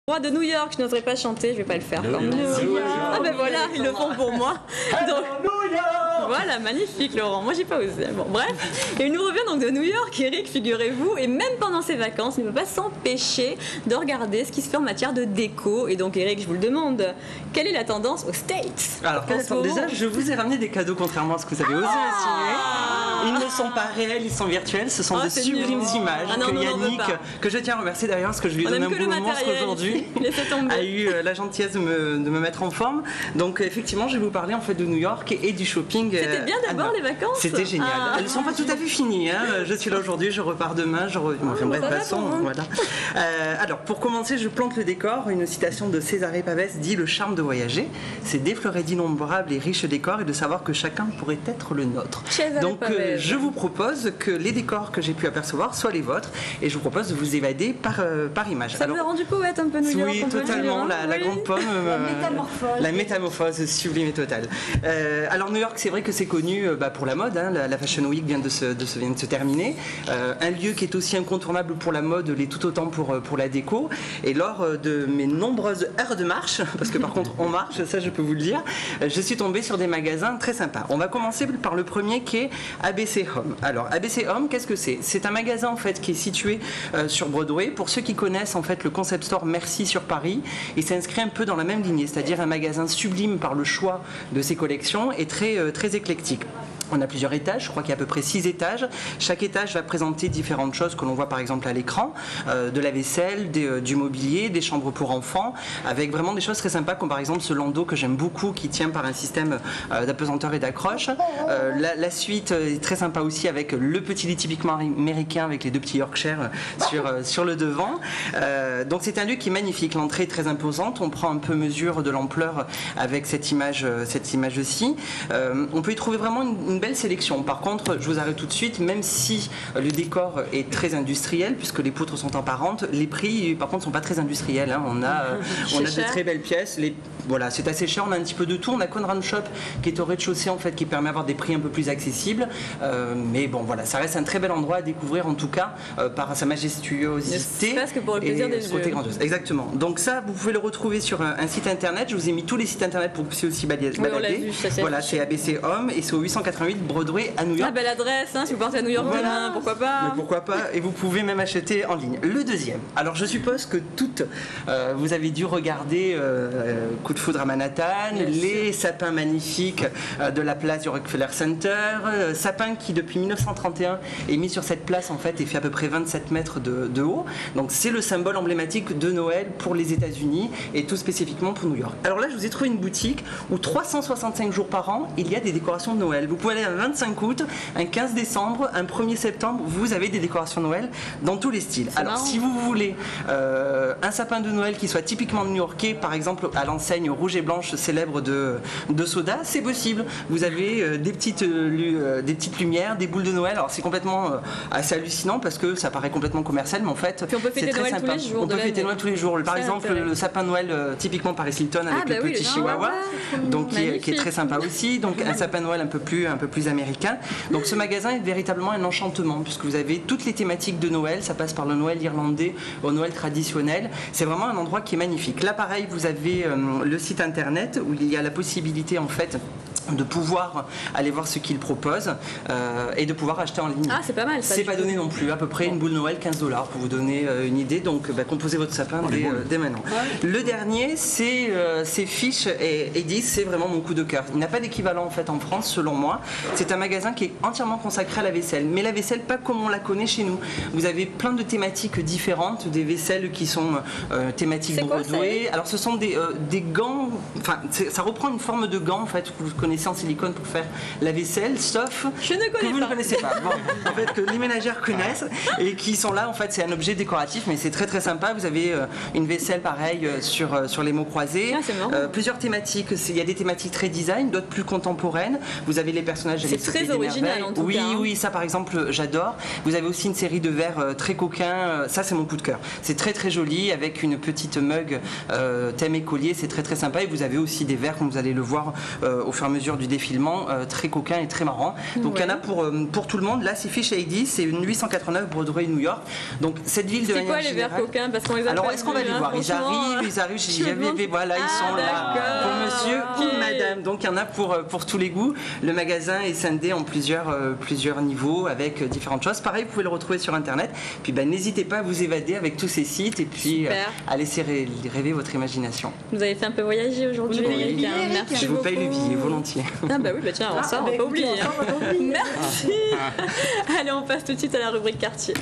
Roi de New York, je n'oserais pas chanter, je vais pas le faire quand même. Ah ben voilà, ils le font pour moi. Donc, voilà, magnifique Laurent, moi j'ai pas osé. Bon, bref, et il nous revient donc de New York, Eric, figurez-vous, et même pendant ses vacances, il ne peut pas s'empêcher de regarder ce qui se fait en matière de déco. Et donc Eric, je vous le demande, quelle est la tendance aux States? Alors déjà, je vous ai ramené des cadeaux contrairement à ce que vous avez osé insinuer. Ils ne sont pas réels, ils sont virtuels, ce sont de sublimes images que Yannick, que je tiens à remercier d'ailleurs parce que je lui ai donné un boulot monstre aujourd'hui, a eu la gentillesse de me mettre en forme. Donc effectivement, je vais vous parler en fait de New York et du shopping. C'était bien d'abord les vacances. C'était génial. Elles ne sont pas tout à fait finies. Hein. Je suis là aujourd'hui, je repars demain. Bref, passons. Voilà. Alors pour commencer, je plante le décor. Une citation de Césarée Pavès dit: le charme de voyager, c'est d'effleurer d'innombrables et riches décors et de savoir que chacun pourrait être le nôtre. Donc je vous propose que les décors que j'ai pu apercevoir soient les vôtres et je vous propose de vous évader par image. Ça vous a rendu poète un peu New York? Oui, totalement. La grande pomme. La métamorphose sublime et totale. Alors New York, c'est vrai que c'est connu pour la mode. Hein. La Fashion Week vient de se terminer. Un lieu qui est aussi incontournable pour la mode l'est tout autant pour la déco. Et lors de mes nombreuses heures de marche, parce que par contre on marche, ça je peux vous le dire, je suis tombée sur des magasins très sympas. On va commencer par le premier qui est ABC Home. Alors ABC Home, qu'est-ce que c'est? C'est un magasin en fait qui est situé sur Broadway. Pour ceux qui connaissent en fait le concept store Merci sur Paris, il s'inscrit un peu dans la même lignée, c'est-à-dire un magasin sublime par le choix de ses collections et très éclectique. On a plusieurs étages, je crois qu'il y a à peu près 6 étages. Chaque étage va présenter différentes choses que l'on voit par exemple à l'écran, de la vaisselle, du mobilier, des chambres pour enfants, avec vraiment des choses très sympas comme par exemple ce landau que j'aime beaucoup qui tient par un système d'apesanteur et d'accroche. La suite est très sympa aussi avec le petit lit typiquement américain avec les 2 petits Yorkshire sur le devant. Donc c'est un lieu qui est magnifique, l'entrée est très imposante, on prend un peu mesure de l'ampleur avec cette image-ci. On peut y trouver vraiment une belle sélection. Par contre, je vous arrête tout de suite, même si le décor est très industriel, puisque les poutres sont apparentes, les prix, par contre, ne sont pas très industriels. Hein. On a de très belles pièces. Voilà, c'est assez cher, on a un petit peu de tout. On a Conran Shop qui est au rez-de-chaussée, en fait, qui permet d'avoir des prix un peu plus accessibles. Mais bon, voilà, ça reste un très bel endroit à découvrir, en tout cas, par sa majestuosité. Presque pour le plaisir des yeux. Grandiose. Exactement. Donc ça, vous pouvez le retrouver sur un site internet. Je vous ai mis tous les sites internet pour que vous puissiez aussi balader. Oui, on l'a vu, voilà, c'est ABC Home et c'est au 888 Broadway à New York. Ah, belle adresse, hein, si vous partez à New York demain, pourquoi pas? Mais pourquoi pas, et vous pouvez même acheter en ligne. Le deuxième, alors je suppose que toutes, vous avez dû regarder Coup de foudre à Manhattan, les sapins magnifiques de la place du Rockefeller Center, sapin qui depuis 1931 est mis sur cette place en fait et fait à peu près 27 mètres de haut. Donc c'est le symbole emblématique de Noël pour les États-Unis et tout spécifiquement pour New York. Alors là, je vous ai trouvé une boutique où 365 jours par an, il y a des décorations de Noël. Vous pouvez aller un 25 août, un 15 décembre, un 1er septembre, vous avez des décorations de Noël dans tous les styles. Alors si vous voulez un sapin de Noël qui soit typiquement new-yorkais, par exemple à l'enseigne rouge et blanche célèbre de Soda, c'est possible. Vous avez des petites lumières, des boules de Noël. Alors c'est complètement assez hallucinant parce que ça paraît complètement commercial, mais en fait c'est très sympa. On peut fêter Noël tous les jours. Par exemple le sapin de Noël typiquement Paris Hilton avec le petit chihuahua, donc qui est très sympa aussi. Donc un sapin de Noël un peu plus américain. Donc ce magasin est véritablement un enchantement puisque vous avez toutes les thématiques de Noël, ça passe par le Noël irlandais au Noël traditionnel. C'est vraiment un endroit qui est magnifique. Là pareil, vous avez le site internet où il y a la possibilité en fait de pouvoir aller voir ce qu'ils proposent et de pouvoir acheter en ligne. Ah, c'est pas mal ça. C'est pas donné non plus, à peu près une boule Noël $15 pour vous donner une idée. Donc composez votre sapin dès maintenant. Ouais. Le dernier c'est Fish et Edis, c'est vraiment mon coup de cœur. Il n'a pas d'équivalent en fait en France selon moi. C'est un magasin qui est entièrement consacré à la vaisselle, mais la vaisselle pas comme on la connaît chez nous. Vous avez plein de thématiques différentes, des vaisselles qui sont thématiques Broadway. Alors ce sont des gants, enfin ça reprend une forme de gants en fait que vous connaissez en silicone pour faire la vaisselle, sauf que vous ne connaissez pas. Bon, en fait que les ménagères connaissent et qui sont là en fait c'est un objet décoratif mais c'est très très sympa. Vous avez une vaisselle pareille sur les mots croisés. Plusieurs thématiques, il y a des thématiques très design, d'autres plus contemporaines. Vous avez les personnages. C'est très original en tout cas. Oui, ça par exemple j'adore. Vous avez aussi une série de verres très coquins. Ça c'est mon coup de cœur. C'est très très joli avec une petite mug thème écolier. C'est très très sympa et vous avez aussi des verres comme vous allez le voir au fur et à mesure du défilement, très coquin et très marrant. Donc il y en a pour tout le monde. Là, c'est Fish Lady, c'est une 889 Broadway, New York. Donc cette ville de manière générale. C'est quoi les verres coquins? Parce qu'on les alors est-ce qu'on va les voir? Ils arrivent, voilà, ils sont là pour monsieur ou madame. Donc il y en a pour tous les goûts. Le magasin est scindé en plusieurs niveaux avec différentes choses. Pareil, vous pouvez le retrouver sur internet. Puis n'hésitez pas à vous évader avec tous ces sites et puis à laisser rêver votre imagination. Vous avez fait un peu voyager aujourd'hui, Eric. Merci. Je vous paye le billet volontiers. Ah bah oui, tiens, on va pas oublier. Merci. Allez, on passe tout de suite à la rubrique quartier.